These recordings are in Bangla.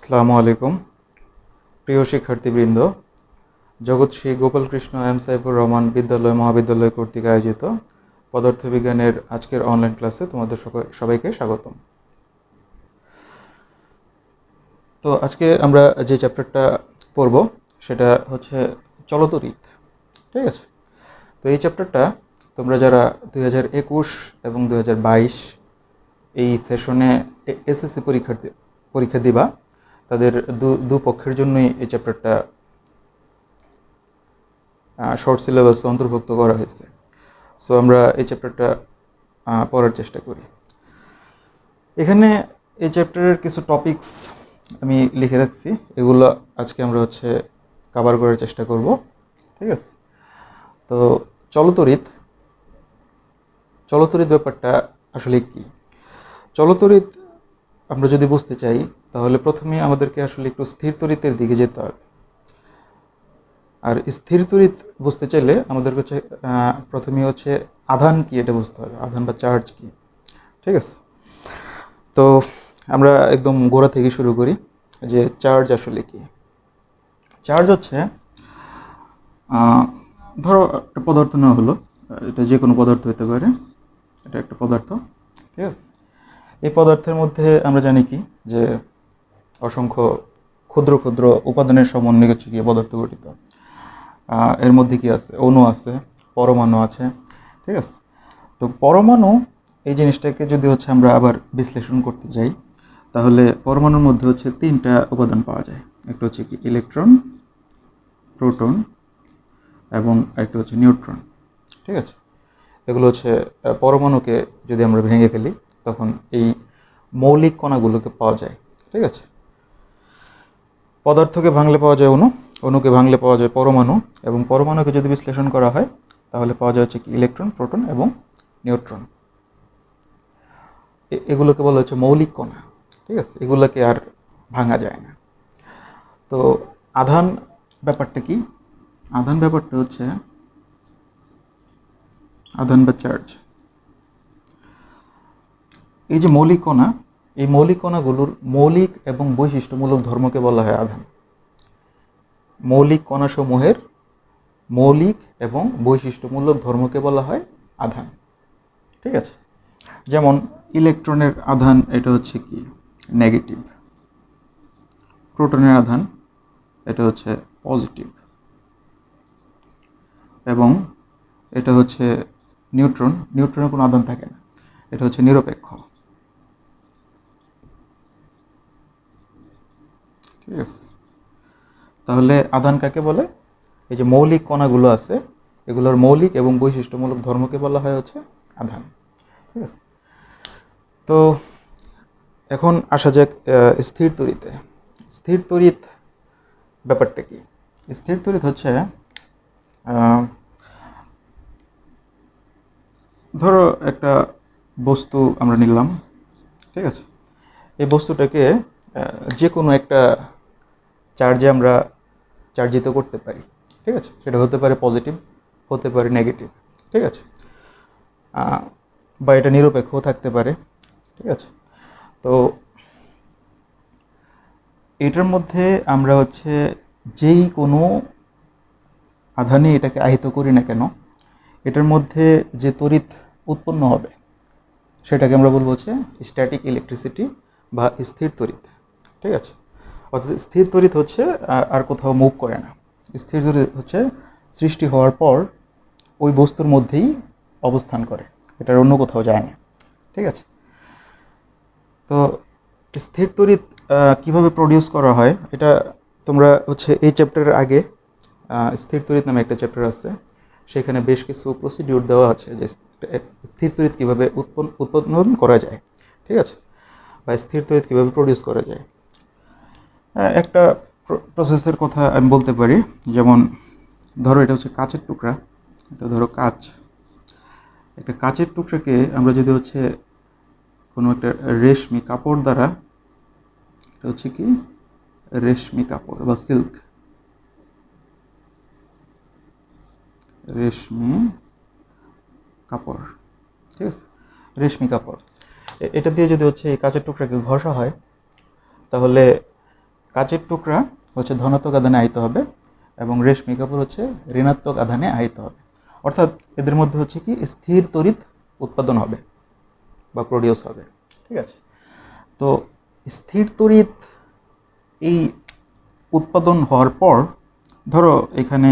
আসসালামু আলাইকুম প্রিয় শিক্ষার্থীবৃন্দ। জগৎ শ্রী গোপালকৃষ্ণ এম সাইফুর রহমান বিদ্যালয় মহাবিদ্যালয় কর্তৃক আয়োজিত পদার্থবিজ্ঞানের আজকের অনলাইন ক্লাসে তোমাদের সবাইকে স্বাগতম। তো আজকে আমরা যে চ্যাপ্টারটা পড়ব সেটা হচ্ছে চলতরিৎ। ঠিক আছে, তো এই চ্যাপ্টারটা তোমরা যারা 2021 এবং 2022 এই সেশনে এসএসসি পরীক্ষা দিবা তাদের দু পক্ষের জন্যই এই চ্যাপ্টারটা শর্ট সিলেবাসে অন্তর্ভুক্ত করা হয়েছে। সো আমরা এই চ্যাপ্টারটা পড়ার চেষ্টা করি। এখানে এই চ্যাপ্টারের কিছু টপিকস আমি লিখে রাখছি, এগুলো আজকে আমরা কভার করার চেষ্টা করব। ঠিক আছে, তো চলতরিৎ ব্যাপারটা আসলে কি? চলতরিৎ আমরা যদি বুঝতে চাই তাহলে প্রথমে আমাদেরকে আসলে একটু স্থির তড়িতের দিকে যেতে হবে। আর স্থির তড়িৎ বুঝতে চাইলে আমাদের প্রথমে আধান কি এটা বুঝতে হবে, আধান বা চার্জ কি। ঠিক আছে, তো আমরা একদম গোড়া থেকে শুরু করি যে চার্জ আসলে কি। চার্জ হচ্ছে ধরো একটা পদার্থ নেওয়া হলো, এটা যে কোনো পদার্থ হতে পারে, এটা একটা পদার্থ। ঠিক আছে, এই পদার্থের মধ্যে আমরা জানি কি যে অসংখ্য ক্ষুদ্র ক্ষুদ্র উপাদানের সমন্বয়ে হচ্ছে গিয়ে পদার্থ গঠিত। এর মধ্যে কি আছে? অণু আছে, পরমাণু আছে। ঠিক আছে, তো পরমাণু এই জিনিসটাকে যদি আমরা আবার বিশ্লেষণ করতে যাই তাহলে পরমাণুর মধ্যে তিনটা উপাদান পাওয়া যায়। একটা হচ্ছে কি ইলেকট্রন, প্রোটন এবং একটা হচ্ছে নিউট্রন। ঠিক আছে, এগুলো পরমাণুকে যদি আমরা ভেঙে ফেলি তখন এই মৌলিক কণাগুলোকে পাওয়া যায়। ঠিক আছে, পদার্থকে ভাঙলে পাওয়া যায় অণু, অণুকে ভাঙলে পাওয়া যায় পরমাণু, এবং পরমাণুকে যদি বিশ্লেষণ করা হয় তাহলে পাওয়া যায় কি ইলেকট্রন, প্রোটন এবং নিউট্রন। এগুলোকে বলা হচ্ছে মৌলিক কণা। ঠিক আছে, এগুলোকে আর ভাঙা যায় না। তো আধান ব্যাপারটা কি? আধান ব্যাপারটা হচ্ছে আধান বা চার্জ। এই যে মৌলিক কণা, এই মৌলিক কণাগুলোর মৌলিক এবং বৈশিষ্ট্যমূলক ধর্মকে বলা হয় আধান। মৌলিক কণাসমূহের মৌলিক এবং বৈশিষ্ট্যমূলক ধর্মকে বলা হয় আধান। ঠিক আছে, যেমন ইলেকট্রনের আধান এটা হচ্ছে কি নেগেটিভ, প্রোটনের আধান এটা হচ্ছে পজিটিভ, এবং এটা হচ্ছে নিউট্রন, নিউট্রনের কোনো আধান থাকে না, এটা হচ্ছে নিরপেক্ষ। ঠিক আছে, তাহলে আধান কাকে বলে? এই যে মৌলিক কণাগুলো আছে এগুলোর মৌলিক এবং বৈশিষ্ট্যমূলক ধর্মকে বলা হয় আধান। ঠিক আছে, তো এখন আসা যাক স্থির তড়িতে। স্থির তড়িৎ ব্যাপারটা কি? স্থির তড়িৎ হচ্ছে ধরো একটা বস্তু আমরা নিলাম। ঠিক আছে, এই বস্তুটাকে যে কোনো একটা চার্জে আমরা চার্জিত করতে পারি। ঠিক আছে, সেটা হতে পারে পজিটিভ, হতে পারে নেগেটিভ। ঠিক আছে, বা এটা নিরপেক্ষও থাকতে পারে। ঠিক আছে, তো এটার মধ্যে আমরা যেই কোনো আধানে এটাকে আহিত করি না কেন, এটার মধ্যে যে তড়িৎ উৎপন্ন হবে সেটাকে আমরা বলবো স্ট্যাটিক ইলেকট্রিসিটি বা স্থির তড়িৎ। ঠিক আছে, অর্থাৎ স্থির তড়িৎ আর কোথাও মুভ করে না। স্থির তড়িৎ সৃষ্টি হওয়ার পর ওই বস্তুর মধ্যেই অবস্থান করে, এটার অন্য কোথাও যায় না। ঠিক আছে, তো স্থির তড়িৎ কীভাবে প্রডিউস করা হয় এটা তোমরা এই চ্যাপ্টারের আগে স্থির তড়িৎ নামে একটা চ্যাপ্টার আছে, সেখানে বেশ কিছু প্রসিডিউর দেওয়া আছে যে স্থির তড়িৎ কীভাবে উৎপাদন করা যায়। ঠিক আছে, বা স্থির তড়িৎ কীভাবে প্রডিউস করা যায়। একটা প্রসেসের কথা আমি বলতে পারি, যেমন ধরো এটা কাচের টুকরা, এটা ধরো কাচ। একটা কাচের টুকরাকে আমরা যদি কোনো একটা রেশমি কাপড় দ্বারা, এটা কি রেশমি কাপড় বা সিল্ক, রেশমি কাপড়। ঠিক আছে, এটা দিয়ে যদি এই কাচের টুকরাকে ঘষা হয় তাহলে কাচের টুকরা হচ্ছে ধনাত্মক আধানে আহিত হবে এবং রেশমি কাপড় হচ্ছে ঋণাত্মক আধানে আহিত হবে। অর্থাৎ এদের মধ্যে হচ্ছে কি স্থির তড়িৎ উৎপাদন হবে বা প্রডিউস হবে। ঠিক আছে, তো স্থির তড়িৎ এই উৎপাদন হওয়ার পর ধরো এখানে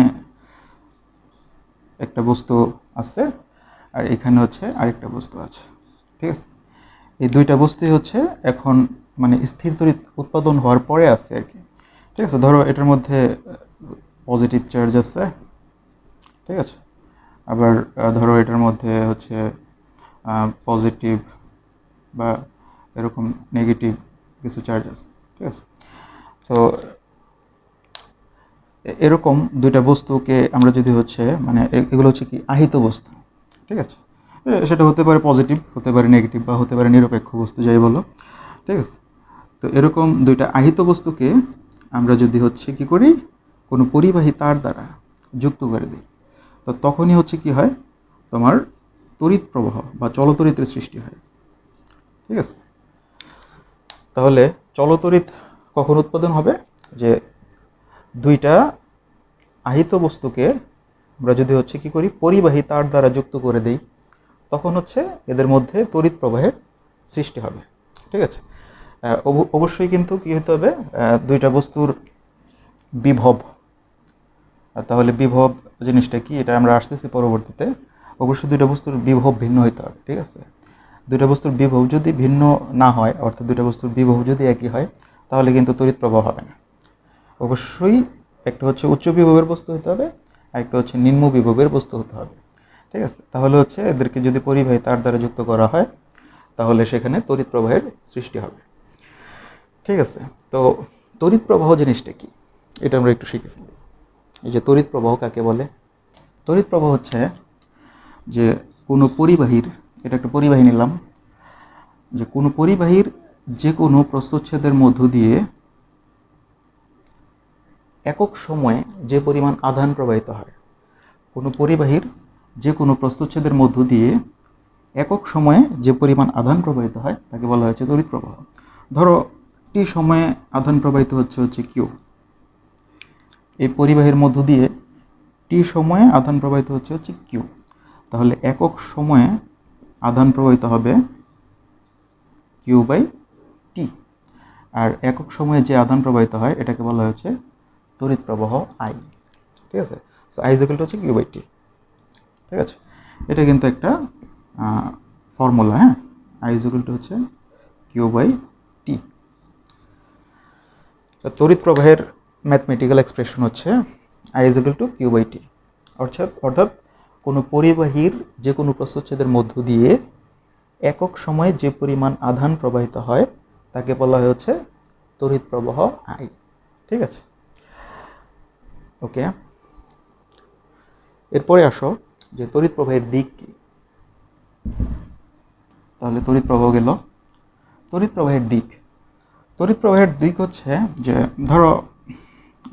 একটা বস্তু আছে আর এখানে হচ্ছে আরেকটা বস্তু আছে। ঠিক আছে, এই দুইটা বস্তুই হচ্ছে এখন মানে স্থির তড়িৎ উৎপাদন হওয়ার পরে আছে আর কি। ঠিক আছে, ধরো এটার মধ্যে পজিটিভ চার্জ আছে। ঠিক আছে, আবার ধরো এটার মধ্যে হচ্ছে পজিটিভ বা এরকম নেগেটিভ কিছু চার্জ আছে। ঠিক আছে, তো এরকম দুইটা বস্তুকে আমরা যদি হচ্ছে মানে এগুলো হচ্ছে কি আহিত বস্তু। ঠিক আছে, সেটা হতে পারে পজিটিভ, হতে পারে নেগেটিভ, বা হতে পারে নিরপেক্ষ বস্তু, যাই বলো। ঠিক আছে, তো এরকম দুইটা আহিত বস্তুকে আমরা যদি হচ্ছে কি করি কোনো পরিবাহী তার দ্বারা যুক্ত করে দিই, তো তখনই হচ্ছে কি হয় তোমার তড়িৎ প্রবাহ বা চলতড়িতের সৃষ্টি হয়। ঠিক আছে, তাহলে চলতড়িৎ কখন উৎপাদন হবে? যে দুইটা আহিত বস্তুকে আমরা যদি হচ্ছে কি করি পরিবাহী তার দ্বারা যুক্ত করে দেই, তখন হচ্ছে এদের মধ্যে তড়িৎ প্রবাহের সৃষ্টি হবে। ঠিক আছে, অবশ্যই কিন্তু কি হতে হবে দুইটা বস্তুর বিভব। তাহলে বিভব জিনিসটা কি এটা আমরা আসতেছি পরবর্তীতে। অবশ্যই দুইটা বস্তুর বিভব ভিন্ন হইতে হবে। ঠিক আছে, দুইটা বস্তুর বিভব যদি ভিন্ন না হয়, অর্থাৎ দুইটা বস্তুর বিভব যদি একই হয়, তাহলে কিন্তু তড়িৎ প্রবাহ হবে না। অবশ্যই একটা হচ্ছে উচ্চ বিভবের বস্তু হতে হবে আর একটা হচ্ছে নিম্ন বিভবের বস্তু হতে হবে। ঠিক আছে, তাহলে হচ্ছে এদেরকে যদি পরিবাহী তার দ্বারা যুক্ত করা হয় তাহলে সেখানে তড়িৎ প্রবাহের সৃষ্টি হবে। ঠিক আছে, তো তড়িৎ প্রবাহ জিনিসটা কি এটা আমরা একটু শিখে ফেলি। এই যে তড়িৎ প্রবাহ কাকে বলে? তড়িৎ প্রবাহ হচ্ছে যে কোনো পরিবাহীর, এটা একটা পরিবাহী নিলাম, যে কোনো পরিবাহীর যে কোনো প্রস্থচ্ছেদের মধ্য দিয়ে একক সময়ে যে পরিমাণ আধান প্রবাহিত হয়, কোনো পরিবাহীর যে কোনো প্রস্থচ্ছেদের মধ্য দিয়ে একক সময়ে যে পরিমাণ আধান প্রবাহিত হয় তাকে বলা হচ্ছে তড়িৎ প্রবাহ। ধরো টি সময়ে আধান প্রবাহিত হচ্ছে কিউ, এই পরিবাহীর মধ্য দিয়ে টি সময়ে আধান প্রবাহিত হচ্ছে কিউ, তাহলে একক সময়ে আধান প্রবাহিত হবে কিউ বাই টি। আর একক সময়ে যে আধান প্রবাহিত হয় এটাকে বলা হচ্ছে তড়িৎ প্রবাহ আই। ঠিক আছে, সো আই ইকুয়াল টু হচ্ছে কিউ বাই টি। ঠিক আছে, এটা কিন্তু একটা ফর্মুলা। হ্যাঁ, আই ইকুয়াল টু হচ্ছে কিউ বাই টি। তড়িৎ প্রবাহের ম্যাথমেটিক্যাল এক্সপ্রেশন হচ্ছে I equal to Q by T. অর্থাৎ কোনো পরিবাহীর যে কোনো প্রস্থচ্ছেদের মধ্য দিয়ে একক সময়ে যে পরিমাণ আধান প্রবাহিত হয় তাকে বলা হয় হচ্ছে তড়িৎ প্রবাহ আই। ঠিক আছে, ওকে। এরপরে আসো যে তড়িৎ প্রবাহের দিক কি। তাহলে তড়িৎ প্রবাহ গেল, তড়িৎ প্রবাহের দিক। তড়িৎ প্রবাহের দিক হচ্ছে যে ধরো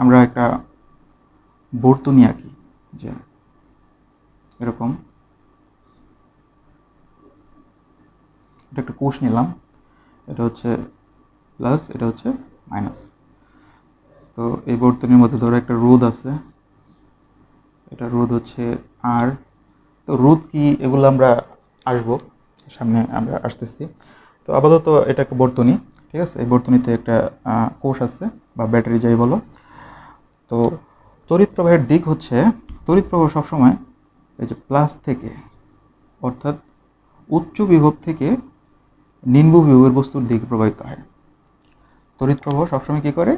আমরা একটা বর্তনী আঁকি, যে এরকম এটা একটা কোষ নিলাম, এটা হচ্ছে প্লাস, এটা হচ্ছে মাইনাস। তো এই বর্তনীর মধ্যে ধরো একটা রোধ আছে, এটা রোধ হচ্ছে আর। তো রোধ কি এগুলো আমরা আসবো সামনে, আমরা আসতেছি। তো আপাতত এটা একটা বর্তনী। ঠিক আছে, এই বর্তনীতে একটা কোষ আছে বা ব্যাটারি যাই বলো। তো তড়িৎ প্রবাহের দিক হচ্ছে, তড়িৎ প্রবাহ সবসময় এই যে প্লাস থেকে, অর্থাৎ উচ্চ বিভব থেকে নিম্ন বিভবের বস্তুর দিকে প্রবাহিত হয়। তড়িৎ প্রবাহ সবসময় কী করে?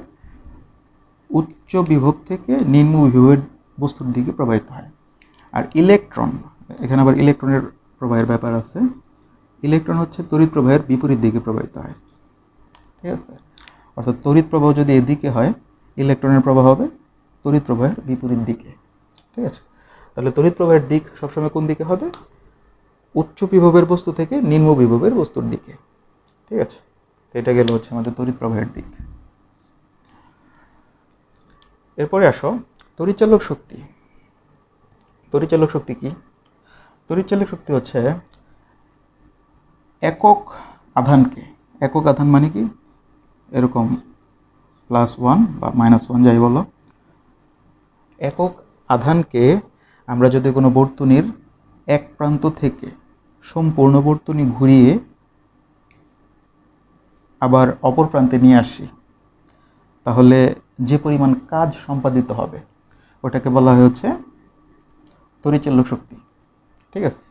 উচ্চ বিভব থেকে নিম্ন বিভবের বস্তুর দিকে প্রবাহিত হয়। আর ইলেকট্রন, এখানে আবার ইলেকট্রনের প্রবাহের ব্যাপার আছে। ইলেকট্রন হচ্ছে তড়িৎ প্রবাহের বিপরীত দিকে প্রবাহিত হয়। ঠিক আছে, অর্থাৎ তড়িৎ প্রবাহ যদি এদিকে হয়, ইলেকট্রনের প্রবাহ হবে তড়িৎ প্রবাহের বিপরীত দিকে। ঠিক আছে, তাহলে তড়িৎ প্রবাহের দিক সবসময় কোন দিকে হবে? উচ্চ বিভবের বস্তু থেকে নিম্ন বিভবের বস্তুর দিকে। ঠিক আছে, তো এটা গেল হচ্ছে আমাদের তড়িৎ প্রবাহের দিক। এরপরে আসো তড়িৎচালক শক্তি। তড়িৎচালক শক্তি কি? তড়িৎচালক শক্তি হচ্ছে একক আধানকে, একক আধান মানে কি এরকম +1 বা -1 যাই বলো, একক আধানকে আমরা যদি কোনো বর্তনীর এক প্রান্ত থেকে সম্পূর্ণ বর্তনী ঘুরিয়ে আবার অপর প্রান্তে নিয়ে আসি, তাহলে যে পরিমাণ কাজ সম্পাদিত হবে ওটাকে বলা হয় হচ্ছে তড়িৎচালক শক্তি। ঠিক আছে,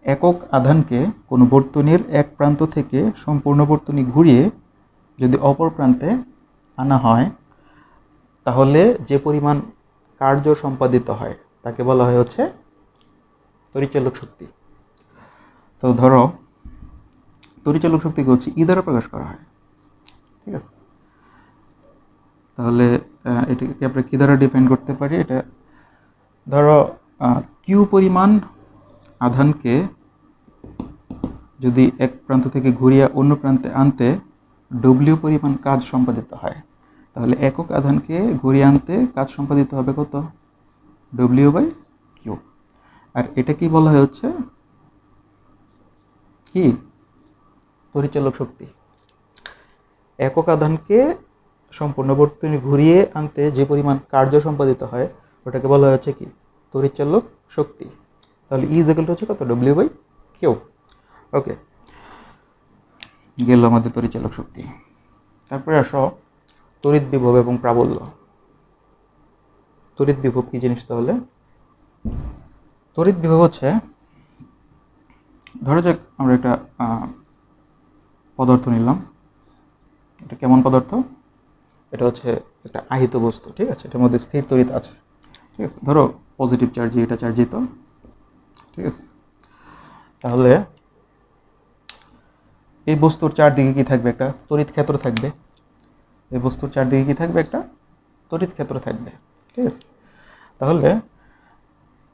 একক আধানকে কোনো বর্তনীর এক প্রান্ত থেকে সম্পূর্ণ বর্তনী ঘুরিয়ে যদি অপর প্রান্তে আনা হয়, তাহলে যে পরিমাণ কার্য সম্পাদিত হয় তাকে বলা হয় হচ্ছে তড়িৎচালক শক্তি। তো ধরো তড়িৎচালক শক্তিকে হচ্ছে ই দ্বারা প্রকাশ করা হয়। ঠিক আছে, তাহলে এটাকে আমরা কী দ্বারা ডিফাইন করতে পারি? এটা ধরো কিউ পরিমাণ আধানকে যদি এক প্রান্ত থেকে ঘুরিয়ে অন্য প্রান্তে আনতে ডব্লিউ পরিমাণ কাজ সম্পাদিত হয়, তাহলে একক আধানকে ঘুরিয়ে আনতে কাজ সম্পাদিত হবে কত? W/Q। আর এটা কি বলা হয় হচ্ছে কি? তড়িৎচালক শক্তি। একক আধানকে সম্পূর্ণ বর্তনী ঘুরিয়ে আনতে যে পরিমাণ কার্য সম্পাদিত হয় ওটাকে বলা হচ্ছে কি? তড়িৎচালক শক্তি। তাহলে E = হচ্ছে কত? W/Q। ওকে, গেল আমাদের তড়িৎচালক শক্তি। তারপরে আসো তড়িৎ বিভব এবং প্রাবল্য। তড়িৎ বিভব কি জিনিস? তাহলে তড়িৎ বিভব হচ্ছে, ধরো যাক আমরা একটা পদার্থ নিলাম। এটা কেমন পদার্থ? এটা হচ্ছে একটা আহিত বস্তু। ঠিক আছে, এটার মধ্যে স্থির তড়িৎ আছে। ঠিক আছে, ধরো পজিটিভ চার্জ, এটা চার্জিত। ঠিক আছে, তাহলে এই বস্তুর চারদিকে কি থাকবে? একটা তড়িৎ ক্ষেত্র থাকবে। এই বস্তুর চারদিকে কি থাকবে? একটা তড়িৎ ক্ষেত্র থাকবে। ঠিক আছে, তাহলে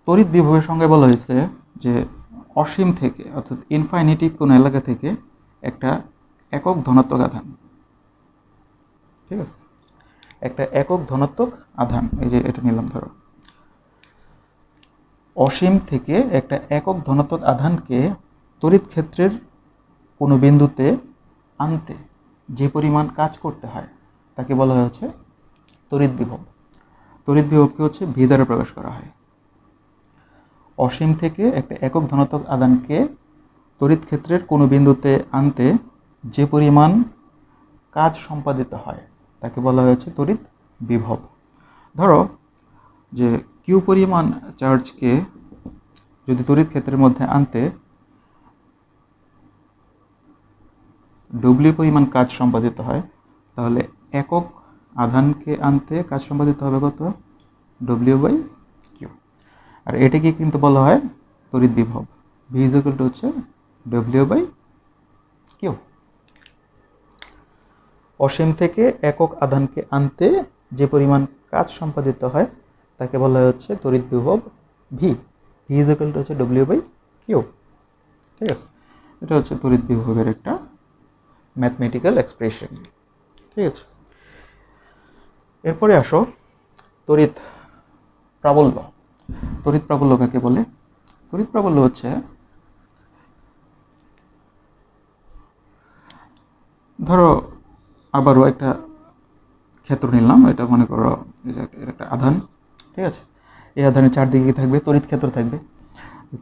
তড়িৎ বিভবের সঙ্গে বলা হয়েছে যে অসীম থেকে অর্থাৎ ইনফাইনিটি কোনো এলাকা থেকে একটা একক ধনাত্মক আধান। ঠিক আছে, একটা একক ধনাত্মক আধান, এই যে এটা নিলাম, ধরো অসীম থেকে একটা একক ধনাত্মক আধানকে তড়িৎ ক্ষেত্রের কোনো বিন্দুতে আনতে যে পরিমাণ কাজ করতে হয় তাকে বলা হচ্ছে তড়িৎ বিভব। তড়িৎ বিভবকে হচ্ছে ভি দ্বারা প্রকাশ করা হয়। অসীম থেকে একটা একক ধনাত্মক আধানকে তড়িৎ ক্ষেত্রের কোনো বিন্দুতে আনতে যে পরিমাণ কাজ সম্পাদিত হয় তাকে বলা হচ্ছে তড়িৎ বিভব। ধরো যে কিউ পরিমাণ চার্জকে যদি তড়িৎ ক্ষেত্রের মধ্যে আনতে ডব্লিউ পরিমাণ কাজ সম্পাদিত হয়, তাহলে একক আধানকে আনতে কাজ সম্পাদিত হবে কত? W/Q। আর এটাকে কিন্তু বলা হয় তড়িৎ বিভব। ভি = হচ্ছে W/Q। অসীম থেকে একক আধানকে আনতে যে পরিমাণ কাজ সম্পাদিত হয় তাকে বলা হচ্ছে তড়িৎ বিভব ভি। ভি = হচ্ছে W/Q। ঠিক আছে, এটা হচ্ছে তড়িৎ বিভবের একটা ম্যাথমেটিক্যাল এক্সপ্রেশন। ঠিক আছে, এরপরে আসো তড়িৎ প্রাবল্য। তড়িৎ প্রাবল্য কাকে বলে? তড়িৎ প্রাবল্য হচ্ছে, ধরো আবারও একটা ক্ষেত্র নিলাম। এটা মনে করো একটা আধান। ঠিক আছে, এই আধানের চারদিকে কি থাকবে? তড়িৎ ক্ষেত্র থাকবে।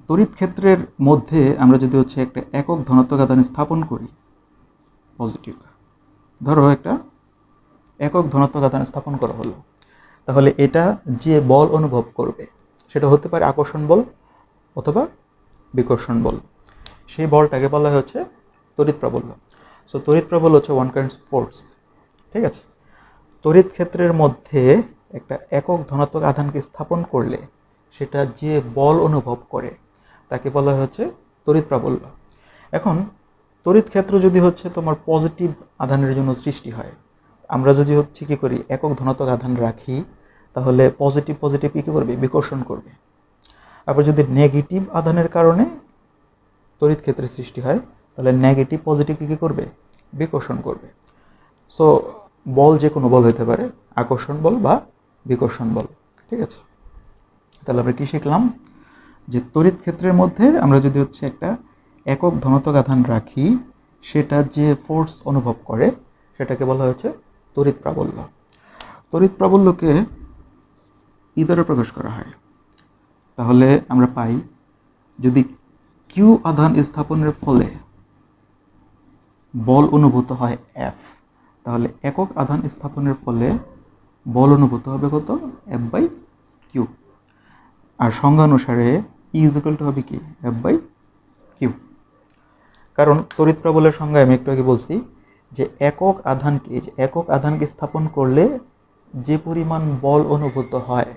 তড়িৎ ক্ষেত্রের মধ্যে আমরা যদি হচ্ছে একটা একক ধনাত্মক আধান স্থাপন করি, পজিটিভ, ধরো একটা একক ধনাত্মক আধান স্থাপন করা হলো, তাহলে এটা যে বল অনুভব করবে সেটা হতে পারে আকর্ষণ বল অথবা বিকর্ষণ বল। সেই বলটাকে বলা হচ্ছে তড়িৎ প্রাবল্য। সো তড়িৎ প্রাবল্য হচ্ছে ওয়ান কাইন্ড ফোর্স। ঠিক আছে, তড়িৎ ক্ষেত্রের মধ্যে একটা একক ধনাত্মক আধানকে স্থাপন করলে সেটা যে বল অনুভব করে তাকে বলা হচ্ছে তড়িৎ প্রাবল্য। এখন তড়িৎ ক্ষেত্র যদি হচ্ছে তোমার পজিটিভ আধানের জন্য সৃষ্টি হয়, আমরা যদি হচ্ছে কী করি, একক ধনাত্মক আধান রাখি, তাহলে পজিটিভ পজিটিভ কী করবে? বিকর্ষণ করবে। আবার যদি নেগেটিভ আধানের কারণে তড়িৎ ক্ষেত্রের সৃষ্টি হয়, তাহলে নেগেটিভ পজিটিভ কী করবে? বিকর্ষণ করবে। সো বল যে কোনো বল হতে পারে, আকর্ষণ বল বা বিকর্ষণ বল। ঠিক আছে, তাহলে আমরা কী শিখলাম? যে তড়িৎ ক্ষেত্রের মধ্যে আমরা যদি হচ্ছে একটা একক ধনাত্মক আধান রাখি, সেটা যে ফোর্স অনুভব করে সেটাকে বলা হচ্ছে তড়িৎ প্রাবল্য। তড়িৎ প্রাবল্যকে ই দ্বারা প্রকাশ করা হয়। তাহলে আমরা পাই যদি কিউ আধান স্থাপনের ফলে বল অনুভূত হয় এফ, তাহলে একক আধান স্থাপনের ফলে বল অনুভূত হবে কত? F by Q. আর সংজ্ঞা অনুসারে ই ইকুয়াল টু হবে কি? F by Q. কারণ তড়িৎ প্রবলের সংজ্ঞায় আমি একটু আগে বলছি যে একক আধানকে স্থাপন করলে যে পরিমাণ বল অনুভূত হয়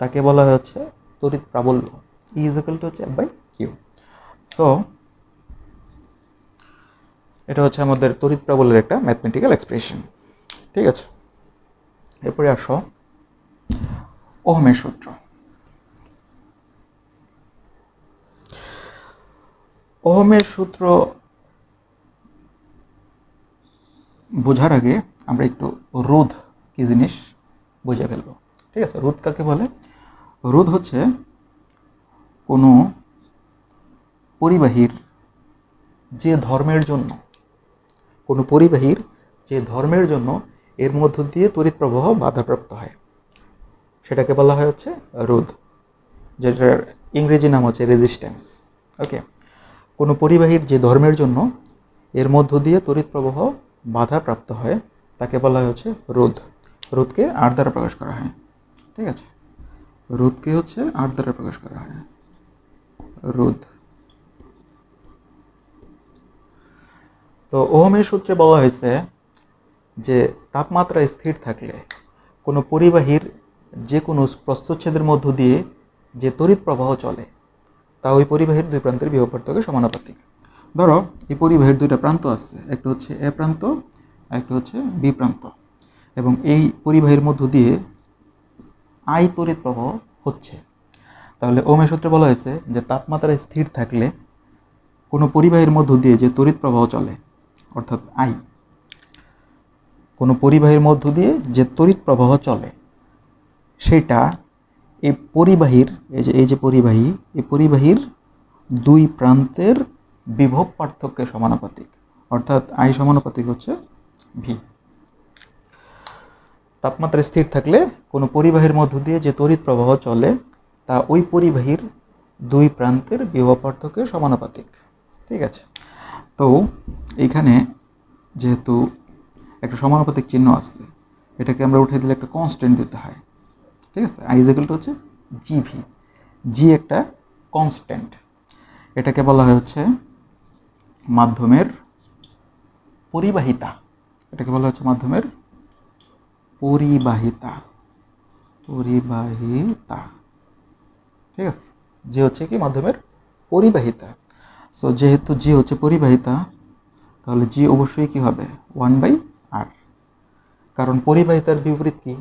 তাকে বলা হচ্ছে তড়িৎ প্রাবল্য। ই ইকুয়াল টু হচ্ছে এফ বাই কিউ। সো এটা হচ্ছে আমাদের তড়িৎ প্রাবল্যের একটা ম্যাথমেটিক্যাল এক্সপ্রেশন। ঠিক আছে, এরপরে আসো ওহমের সূত্র। ওহমের সূত্র বোঝার আগে আমরা একটু রোধ কি জিনিস বুঝে ফেলবো। ঠিক আছে, রোধ কাকে বলে? রোধ হচ্ছে কোনো পরিবাহীর যে ধর্মের জন্য এর মধ্য দিয়ে তড়িৎ প্রবাহ বাধাপ্রাপ্ত হয় সেটাকে বলা হয় হচ্ছে রোধ, যেটার ইংরেজি নাম হচ্ছে রেজিস্ট্যান্স। ওকে, কোনো পরিবাহীর যে ধর্মের জন্য এর মধ্য দিয়ে তড়িৎ প্রবাহ বাধাপ্রাপ্ত হয় তাকে বলা হয় হচ্ছে রোধ। রোধকে আর দ্বারা প্রকাশ করা হয়। ঠিক আছে, রোধকে হচ্ছে আর দ্বারা প্রকাশ করা হয়, রোধ। তো ওহমের সূত্রে বলা হয়েছে যে তাপমাত্রা স্থির থাকলে কোনো পরিবাহীর যে কোনো প্রস্থচ্ছেদের মধ্য দিয়ে যে তড়িৎ প্রবাহ চলে তা ওই পরিবাহীর দুই প্রান্তের বিভব পার্থক্যের সমানুপাতিক। ধরো এই পরিবাহীর দুইটা প্রান্ত আছে, একটা হচ্ছে এ প্রান্ত, একটা হচ্ছে বি প্রান্ত, এবং এই পরিবাহীর মধ্য দিয়ে আই তড়িৎ প্রবাহ হচ্ছে। তাহলে ওহমের সূত্রে বলা হয়েছে যে তাপমাত্রা স্থির থাকলে কোনো পরিবাহীর মধ্য দিয়ে যে তড়িৎ প্রবাহ চলে অর্থাৎ আই, কোনো পরিবাহীর মধ্য দিয়ে যে তড়িৎ প্রবাহ চলে সেটা এই পরিবাহীর এই যে পরিবাহীর দুই প্রান্তের বিভব পার্থক্যের সমানুপাতিক, অর্থাৎ আই সমানুপাতিক হচ্ছে ভি। তাপমাত্রা স্থির থাকলে কোনো পরিবাহীর মধ্য দিয়ে যে তড়িৎ প্রবাহ চলে তা ওই পরিবাহীর দুই প্রান্তের বিভব পার্থক্যের সমানুপাতিক। ঠিক আছে, তো এইখানে যেহেতু একটা সমানুপাতিক চিহ্ন আছে, এটাকে আমরা উঠে দিলে একটা কনস্ট্যান্ট দিতে হয়। ঠিক আছে, আই ইজ ইকুয়াল টু হচ্ছে জিভি। জি একটা কনস্ট্যান্ট, এটাকে বলা হয় হচ্ছে মাধ্যমের পরিবাহিতা। এটাকে বলা হচ্ছে মাধ্যমের পরিবাহিতা। ঠিক আছে, জি হচ্ছে কি মাধ্যমের পরিবাহিতা। সো যেহেতু জি হচ্ছে পরিবাহিতা, তাহলে জি অবশ্যই কি হবে? 1/r। কারণ পরিবাহিতার বিপরীত কি?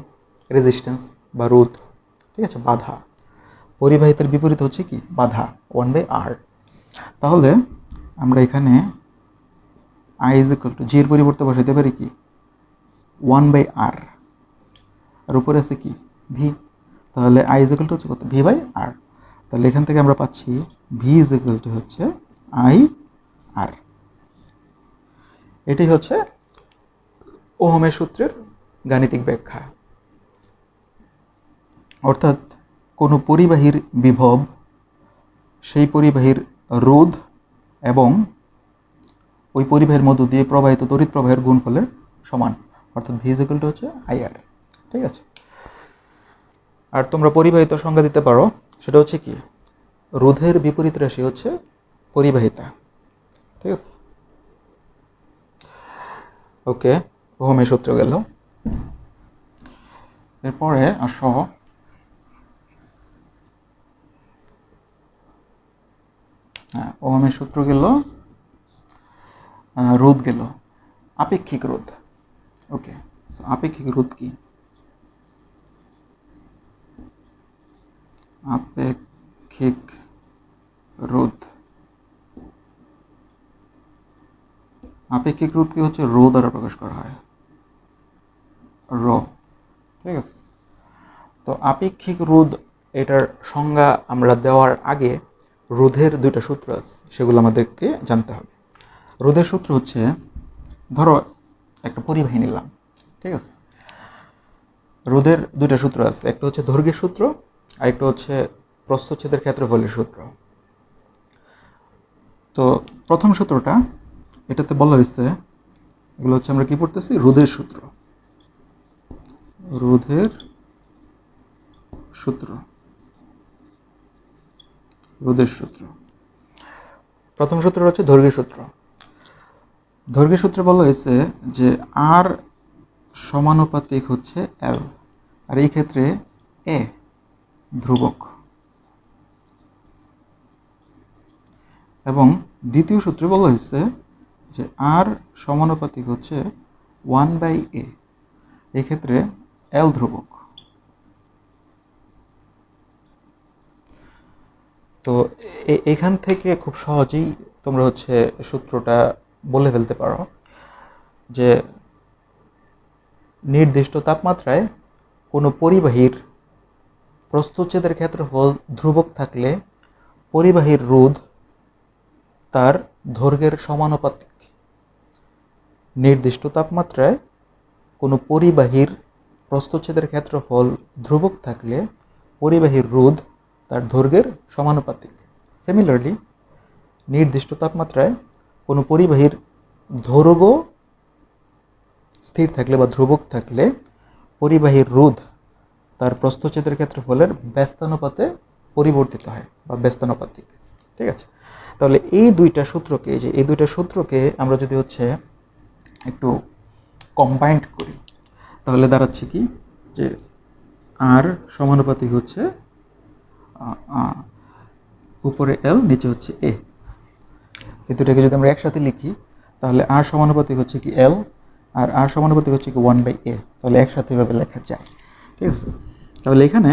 রেজিস্ট্যান্স বা রোধ। ঠিক আছে, বাধা। পরিবাহিতার বিপরীত হচ্ছে কি? বাধা, 1/r। তাহলে আমরা এখানে আই ইজ ইকুয়াল টু জি এর পরিবর্তে বসাইতে পারি কি? 1/r। আর উপরে আছে কি? ভি। তাহলে আই ইজ ইকুয়াল টু হচ্ছে কত? v/r। তাহলে এখান থেকে আমরা পাচ্ছি ভি ইজ ইকুয়াল টু হচ্ছে আই আর। এটাই হচ্ছে ওহমের সূত্রের গাণিতিক ব্যাখ্যা। অর্থাৎ কোনো পরিবাহীর বিভব সেই পরিবাহীর রোধ এবং ওই পরিবাহীর মধ্য দিয়ে প্রবাহিত তড়িৎ প্রবাহের গুণফলের সমান, অর্থাৎ ভি ইজ ইকুয়াল টু হচ্ছে আই আর। ঠিক আছে, আর তোমরা পরিবাহিত সংজ্ঞা দিতে পারো, সেটা হচ্ছে কি? রোধের বিপরীত রাশি হচ্ছে পরিবাহিতা। ঠিক আছে, ওকে, ওহমের সূত্র গেল। এরপরে আসো ওহমের সূত্র গেল, রোধ গেল, আপেক্ষিক রোধ। ওকে, আপেক্ষিক রোধ কি? আপেক্ষিক রোধ, আপেক্ষিক রোধকে হচ্ছে রো দ্বারা প্রকাশ করা হয়, র। ঠিক আছে, তো আপেক্ষিক রোধ এটার সংজ্ঞা আমরা দেওয়ার আগে রোধের দুইটা সূত্র আছে, সেগুলো আমাদেরকে জানতে হবে। রোধের সূত্র হচ্ছে, ধরো একটা পরিবাহী নিলাম, ঠিক আছে, রোধের দুইটা সূত্র আছে, একটা হচ্ছে দৈর্ঘ্যের সূত্র আর একটা হচ্ছে প্রস্থচ্ছেদের ক্ষেত্রফলের সূত্র। তো প্রথম সূত্রটা, এটাতে বলা হয়েছে, এগুলো হচ্ছে আমরা কি পড়তেছি, রোধের সূত্র। রোধের সূত্র, রোধের সূত্র। প্রথম সূত্র হচ্ছে দৈর্ঘ্যের সূত্র। দৈর্ঘ্যের সূত্রে বলা হয়েছে যে আর সমানুপাতিক হচ্ছে এল, আর এই ক্ষেত্রে এ ধ্রুবক। এবং দ্বিতীয় সূত্রে বলা হয়েছে যে আর সমানুপাতিক হচ্ছে 1/a, এই ক্ষেত্রে এল ধ্রুবক। তো এখান থেকে খুব সহজেই তোমরা হচ্ছে সূত্রটা বলে ফেলতে পারো যে নির্দিষ্ট তাপমাত্রায় কোনো পরিবাহীর প্রস্থচ্ছেদের ক্ষেত্রফল ধ্রুবক থাকলে পরিবাহীর রোধ তার দৈর্ঘ্যের সমানুপাতিক। নির্দিষ্ট তাপমাত্রায় কোনো পরিবাহীর প্রস্থচ্ছেদের ক্ষেত্রফল ধ্রুবক থাকলে পরিবাহীর রোধ তার দৈর্ঘ্যের সমানুপাতিক। সিমিলারলি, নির্দিষ্ট তাপমাত্রায় কোনো পরিবাহীর দৈর্ঘ্য স্থির থাকলে বা ধ্রুবক থাকলে পরিবাহীর রোধ তার প্রস্থচ্ছেদের ক্ষেত্রফলের ব্যস্তানুপাতে পরিবর্তিত হয় বা ব্যস্তানুপাতিক। ঠিক আছে, তাহলে এই দুইটা সূত্রকে আমরা যদি হচ্ছে একটু কম্বাইন্ড করি, তাহলে দাঁড়াচ্ছে কি যে আর সমানুপাতিক হচ্ছে উপরে এল, নিচে হচ্ছে এ। এই দুটাকে যদি আমরা একসাথে লিখি তাহলে আর সমানুপাতিক হচ্ছে কি এল, আর আর সমানুপাতিক হচ্ছে কি 1/a, তাহলে একসাথে এভাবে লেখা যায়। ঠিক আছে, তাহলে এখানে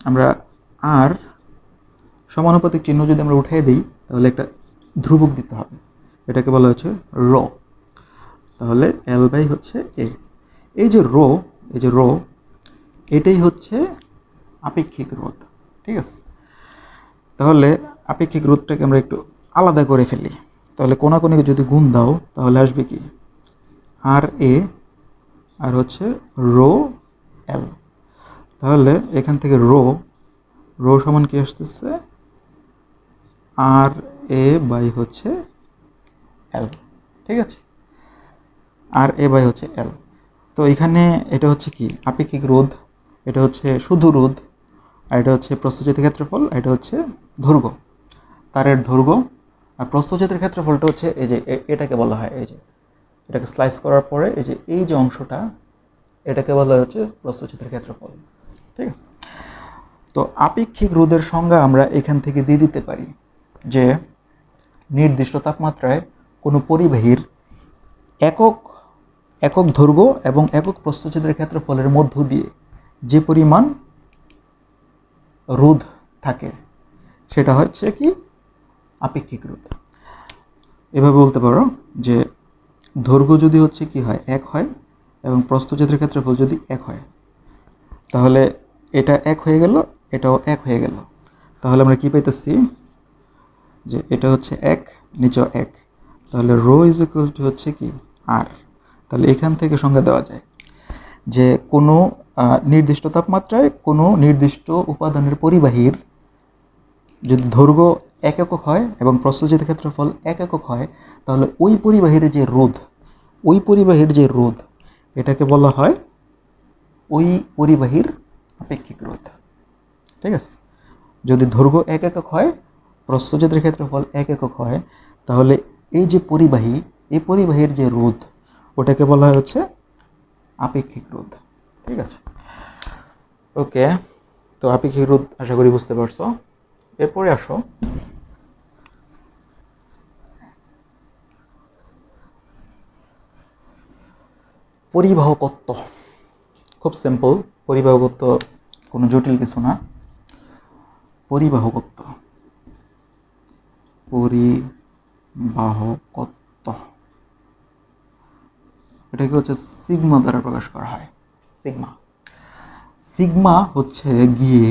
আমরা আর সমানুপাতিক চিহ্ন যদি আমরা উঠিয়ে দিই তাহলে একটা ধ্রুবক দিতে হবে, এটাকে বলা হচ্ছে রো। তাহলে এল বাই হচ্ছে এ। এই যে রো, এটাই হচ্ছে আপেক্ষিক রোধ। ঠিক আছে, তাহলে আপেক্ষিক রোধটাকে আমরা একটু আলাদা করে ফেলি। তাহলে কোনাকুনিকে যদি গুণ দাও তাহলে আসবে কি আর এ আর হচ্ছে রো এল। তাহলে এখান থেকে রো সমান কি আসতেছে, আর এ বাই হচ্ছে এল। ঠিক আছে, আর এ বাই হচ্ছে এল। তো এখানে এটা হচ্ছে কি আপেক্ষিক রোধ, এটা হচ্ছে শুধু রোধ, আর এটা হচ্ছে প্রস্থচ্ছেদের ক্ষেত্রফল, এটা হচ্ছে দৈর্ঘ্য, তারের দৈর্ঘ্য। আর প্রস্থচ্ছেদের ক্ষেত্রফলটা হচ্ছে এই যে এটাকে বলা হয়, এই যে এটাকে স্লাইস করার পরে এই যে অংশটা, এটাকে বলা হচ্ছে প্রস্থচ্ছেদের ক্ষেত্রফল। ঠিক আছে, তো আপেক্ষিক রোধের সংজ্ঞা আমরা এখান থেকে দিয়ে দিতে পারি যে নির্দিষ্ট তাপমাত্রায় কোনো পরিবাহীর একক দৈর্ঘ্য এবং একক প্রস্থচ্ছেদের ক্ষেত্রফলের মধ্য দিয়ে যে পরিমাণ রোধ থাকে সেটা হচ্ছে কি আপেক্ষিক রোধ। এভাবে বলতে পারো যে দৈর্ঘ্য যদি হচ্ছে কি হয়, এক হয়, এবং প্রস্থচ্ছেদের ক্ষেত্রফল যদি এক হয়, তাহলে এটা এক হয়ে গেল, এটাও এক হয়ে গেল। তাহলে আমরা কি পাইতেছি যে এটা হচ্ছে এক, নিচেও এক, তাহলে রো ইজ ইকুয়াল টু হচ্ছে কি আর। তাহলে এখান থেকে সংজ্ঞা দেওয়া যায় যে কোনো নির্দিষ্ট তাপমাত্রায় কোনো নির্দিষ্ট উপাদানের পরিবাহীর যদি দৈর্ঘ্য এক একক হয় এবং প্রস্থচ্ছেদের ক্ষেত্রফল এক একক হয়, তাহলে ওই পরিবাহীর যে রোধ এটাকে বলা হয় ওই পরিবাহীর আপেক্ষিক রোধ। ঠিক আছে, যদি দৈর্ঘ্য এক একক হয়, প্রস্থচ্ছেদের ক্ষেত্রফল এক একক হয়, তাহলে এই যে পরিবাহীর যে রোধ ওটাকে বলা হয় হচ্ছে আপেক্ষিক রোধ। ঠিক আছে, ওকে। তো আপেক্ষিক রোধ আশা করি বুঝতে পারছো। এরপরে আসো পরিবাহকত্ব। খুব সিম্পল, পরিবাহকত্ব কোনো জটিল কিছু না। পরিবাহকত্ব এটাকে হচ্ছে সিগমা দ্বারা প্রকাশ করা হয়। সিগমা হচ্ছে গিয়ে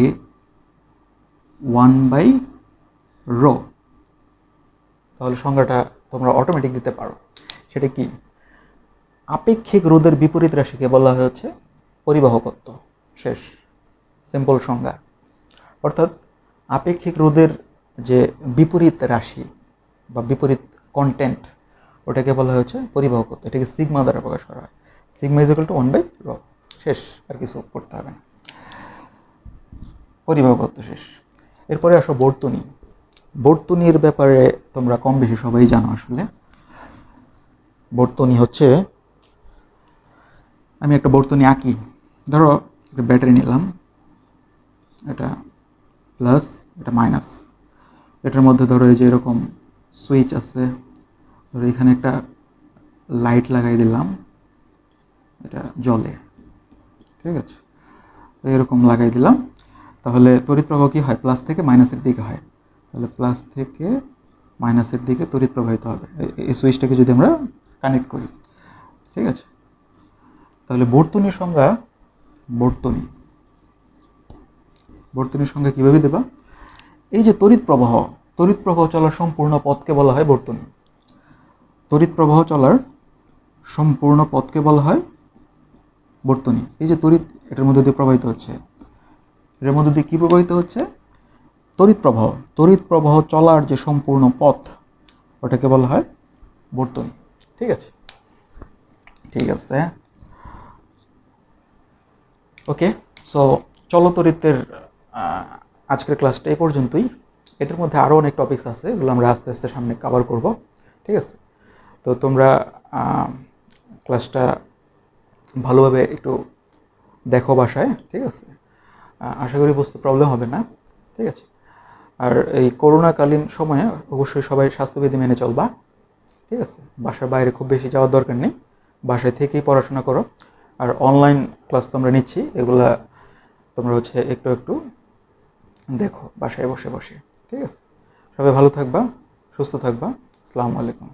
1/ρ। তাহলে সংজ্ঞাটা তোমরা অটোমেটিক দিতে পারো, সেটা কি আপেক্ষিক রোধের বিপরীত রাশিকে বলা হচ্ছে পরিবাহকত্ব। শেষ, সিম্পল সংজ্ঞা। অর্থাৎ আপেক্ষিক রোধের যে বিপরীত রাশি বা বিপরীত কন্টেন্ট, ওটাকে বলা হচ্ছে পরিবাহকত্ব। এটাকে সিগমা দ্বারা প্রকাশ করা হয়। Sigma is equal to 1/ρ। শেষ, আর কিছু করতে হবে না, পরিবাহকত্ব শেষ। এরপরে আসো বর্তনী। বর্তনীর ব্যাপারে তোমরা কম বেশি সবাই জানো। আসলে বর্তনী হচ্ছে, আমি একটা বর্তনী আঁকি। ধরো একটা ব্যাটারি নিলাম, এটা প্লাস, এটা মাইনাস। এটার মধ্যে ধরো এই যে এরকম সুইচ আছে, ধরো এখানে একটা লাইট লাগাই দিলাম, এটা জ্বলে, ঠিক আছে। তো এরকম লাগাই দিলাম, তাহলে তড়িৎ প্রবাহ কী হয়, প্লাস থেকে মাইনাসের দিকে হয়। তাহলে প্লাস থেকে মাইনাসের দিকে তড়িৎ প্রবাহিত হবে এই সুইচটাকে যদি আমরা কানেক্ট করি, ঠিক আছে। তাহলে বর্তনীর সংজ্ঞা, বর্তনীর সংজ্ঞা কীভাবে দেবা, এই যে তড়িৎ প্রবাহ চলার সম্পূর্ণ পথকে বলা হয় বর্তনী। তড়িৎ প্রবাহ চলার সম্পূর্ণ পথকে বলা হয় বর্তনী। এই যে তড়িৎ এটার মধ্যে দিয়ে প্রবাহিত হচ্ছে, এর মধ্যে দিয়ে কী প্রবাহিত হচ্ছে, তড়িৎ প্রবাহ চলার যে সম্পূর্ণ পথ, ওটাকে বলা হয় বর্তনী। ঠিক আছে, ঠিক আছে, ওকে। সো চলতরিতের আজকের ক্লাসটা এই পর্যন্তই। এটার মধ্যে আরও অনেক টপিকস আছে, এগুলো আমরা আস্তে আস্তে সামনে কভার করব, ঠিক আছে। তো তোমরা ক্লাসটা ভালোভাবে একটু দেখো বাসায়, ঠিক আছে। আশা করি বুঝতে প্রবলেম হবে না, ঠিক আছে। আর এই করোনাকালীন সময়ে অবশ্যই সবাই স্বাস্থ্যবিধি মেনে চলবা, ঠিক আছে। বাসার বাইরে খুব বেশি যাওয়ার দরকার নেই, বাসায় থেকেই পড়াশোনা করো। আর অনলাইন ক্লাস তো আমরা নিচ্ছি, এগুলা তোমরা হচ্ছে একটু একটু দেখো বাসায় বসে বসে, ঠিক আছে। সবাই ভালো থাকবা, সুস্থ থাকবা। আসসালামু আলাইকুম।